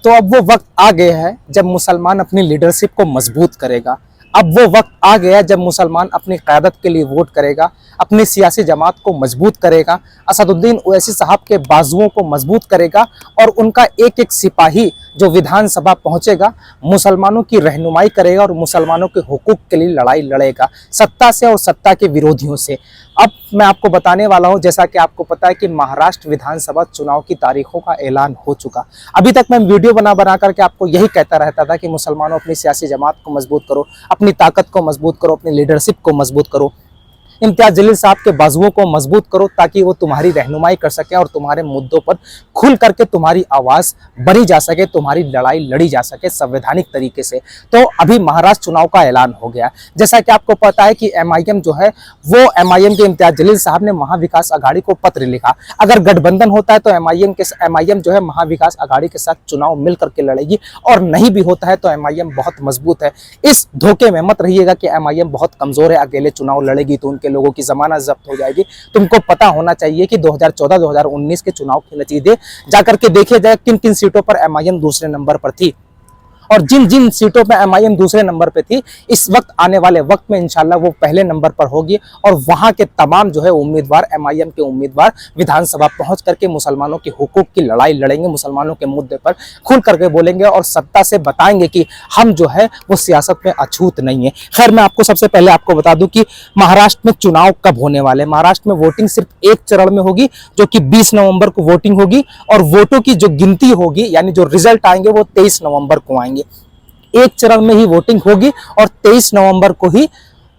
तो अब वो वक्त आ गया है जब मुसलमान अपनी लीडरशिप को मजबूत करेगा। अब वो वक्त आ गया है जब मुसलमान अपनी क़यादत के लिए वोट करेगा, अपनी सियासी जमात को मजबूत करेगा, असदुद्दीन ओवैसी साहब के बाजुओं को मजबूत करेगा और उनका एक एक सिपाही जो विधानसभा पहुंचेगा मुसलमानों की रहनुमाई करेगा और मुसलमानों के हुकूक के लिए लड़ाई लड़ेगा, सत्ता से और सत्ता के विरोधियों से। अब मैं आपको बताने वाला हूं, जैसा कि आपको पता है कि महाराष्ट्र विधानसभा चुनाव की तारीखों का ऐलान हो चुका। अभी तक मैं वीडियो बना करके आपको यही कहता रहता था कि मुसलमानों अपनी सियासी जमात को मजबूत करो, अपनी ताकत को मजबूत करो, अपनी लीडरशिप को मजबूत करो, इम्तियाज जलील साहब के बाजुओं को मजबूत करो ताकि वो तुम्हारी रहनुमाई कर सके और तुम्हारे मुद्दों पर खुल करके तुम्हारी आवाज़ बनी जा सके, तुम्हारी लड़ाई लड़ी जा सके संवैधानिक तरीके से। तो अभी महाराष्ट्र चुनाव का ऐलान हो गया। जैसा कि आपको पता है कि एमआईएम जो है वो एमआईएम के इम्तियाज जलील साहब ने महाविकास अघाड़ी को पत्र लिखा। अगर गठबंधन होता है तो एमआईएम जो है महाविकास अघाड़ी के साथ चुनाव मिल करके लड़ेगी, और नहीं भी होता है तो एमआईएम बहुत मजबूत है। इस धोखे में मत रहिएगा कि एमआईएम बहुत कमजोर है, अकेले चुनाव लड़ेगी तो उनके लोगों की जमानत जब्त हो जाएगी। तुमको पता होना चाहिए कि 2014-2019 के चुनाव के नतीजे जाकर के देखे जाए किन किन सीटों पर एमआईएम दूसरे नंबर पर थी और जिन जिन सीटों पर एमआईएम दूसरे नंबर पे थी, इस वक्त आने वाले वक्त में इंशाल्लाह वो पहले नंबर पर होगी और वहां के तमाम जो है उम्मीदवार, एमआईएम के उम्मीदवार विधानसभा पहुंच करके मुसलमानों के हुकूक की लड़ाई लड़ेंगे, मुसलमानों के मुद्दे पर खुल करके बोलेंगे और सत्ता से बताएंगे कि हम जो है वो सियासत में अछूत नहीं है। खैर, मैं आपको सबसे पहले आपको बता दूं कि महाराष्ट्र में चुनाव कब होने वाले। महाराष्ट्र में वोटिंग सिर्फ एक चरण में होगी, जो कि 20 नवंबर को वोटिंग होगी, और वोटों की जो गिनती होगी यानी जो रिजल्ट आएंगे वो 23 नवंबर को आएंगे। एक चरण में ही वोटिंग होगी और 23 नवंबर को ही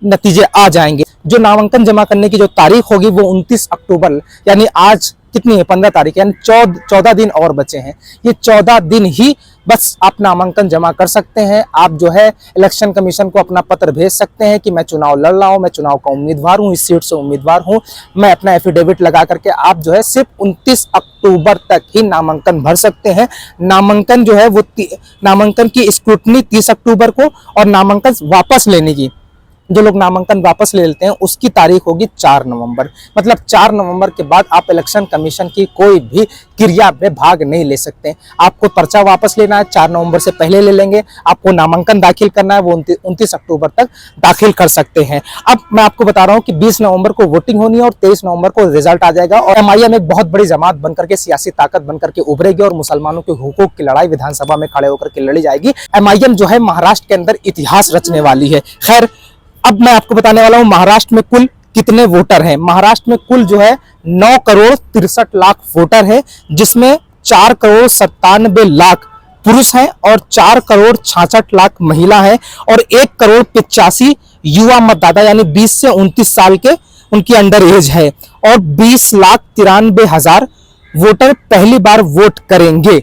नतीजे आ जाएंगे। जो नामांकन जमा करने की जो तारीख होगी वो 29 अक्टूबर, यानी आज कितनी है, 15 तारीख, यानी 14 दिन और बचे हैं। ये 14 दिन ही बस आप नामांकन जमा कर सकते हैं। आप जो है इलेक्शन कमीशन को अपना पत्र भेज सकते हैं कि मैं चुनाव लड़ रहा हूं, मैं चुनाव का उम्मीदवार हूं, इस सीट से उम्मीदवार हूं, मैं अपना एफिडेविट लगा करके आप जो है सिर्फ 29 अक्टूबर तक ही नामांकन भर सकते हैं। नामांकन जो है वो नामांकन की स्क्रूटनी 30 अक्टूबर को और नामांकन वापस लेने की, जो लोग नामांकन वापस ले लेते हैं, उसकी तारीख होगी 4 नवंबर। मतलब 4 नवंबर के बाद आप इलेक्शन कमीशन की कोई भी क्रिया में भाग नहीं ले सकते। आपको पर्चा वापस लेना है 4 नवंबर से पहले ले लेंगे, आपको नामांकन दाखिल करना है वो 29 अक्टूबर तक दाखिल कर सकते हैं। अब मैं आपको बता रहा हूँ कि 20 नवंबर को वोटिंग होनी है और 23 नवंबर को रिजल्ट आ जाएगा और एमआईएम एक बहुत बड़ी जमात बनकर के, सियासी ताकत बनकर के उभरेगी और मुसलमानों के हुकूक की लड़ाई विधानसभा में खड़े होकर के लड़ी जाएगी। एमआईएम जो है महाराष्ट्र के अंदर इतिहास रचने वाली है। खैर, अब मैं आपको बताने वाला हूं महाराष्ट्र में कुल कितने वोटर हैं। महाराष्ट्र में कुल जो है 9 करोड़ 63 लाख वोटर है, जिसमें 4 करोड़ 97 लाख पुरुष हैं और 4 करोड़ 66 लाख महिला हैं और 1 करोड़ 85 युवा मतदाता यानी 20 से 29 साल के उनकी अंडर एज है और 20,93,000 वोटर पहली बार वोट करेंगे।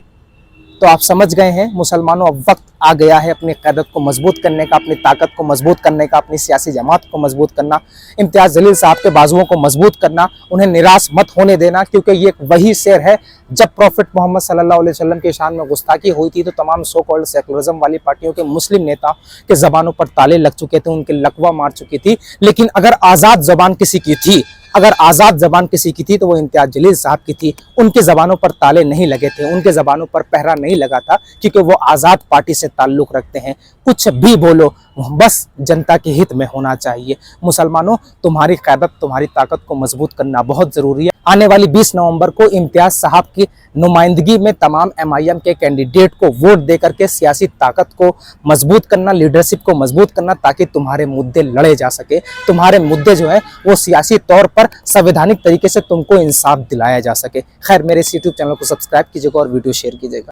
तो आप समझ गए हैं मुसलमानों, अब वक्त आ गया है अपनी क़यादत को मजबूत करने का, अपनी ताकत को मजबूत करने का, अपनी सियासी जमात को मजबूत करना, इम्तियाज जलील साहब के बाजुओं को मजबूत करना, उन्हें निराश मत होने देना, क्योंकि ये वही शेर है जब प्रॉफिट मोहम्मद सल्लल्लाहु अलैहि वसल्लम की शान में गुस्ताखी हुई थी तो तमाम सो कॉल्ड सेकुलरिज्म वाली पार्टियों के मुस्लिम नेता के जबानों पर ताले लग चुके थे, उनके लकवा मार चुकी थी। लेकिन अगर आज़ाद जबान किसी की थी, अगर आज़ाद जबान किसी की थी तो वो इम्तियाज जलील साहब की थी। उनके ज़बानों पर ताले नहीं लगे थे, उनके ज़बानों पर पहरा नहीं लगा था, क्योंकि वो आज़ाद पार्टी से ताल्लुक़ रखते हैं। कुछ भी बोलो, बस जनता के हित में होना चाहिए। मुसलमानों, तुम्हारी क़यादत, तुम्हारी ताकत को मजबूत करना बहुत ज़रूरी है। आने वाली 20 नवंबर को इम्तियाज साहब की नुमाइंदगी में तमाम एमआईएम के कैंडिडेट को वोट दे करके सियासी ताकत को मजबूत करना, लीडरशिप को मजबूत करना, ताकि तुम्हारे मुद्दे लड़े जा सके। तुम्हारे मुद्दे जो है वो सियासी तौर पर संवैधानिक तरीके से तुमको इंसाफ दिलाया जा सके। खैर, मेरे इस यूट्यूब चैनल को सब्सक्राइब कीजिएगा और वीडियो शेयर कीजिएगा।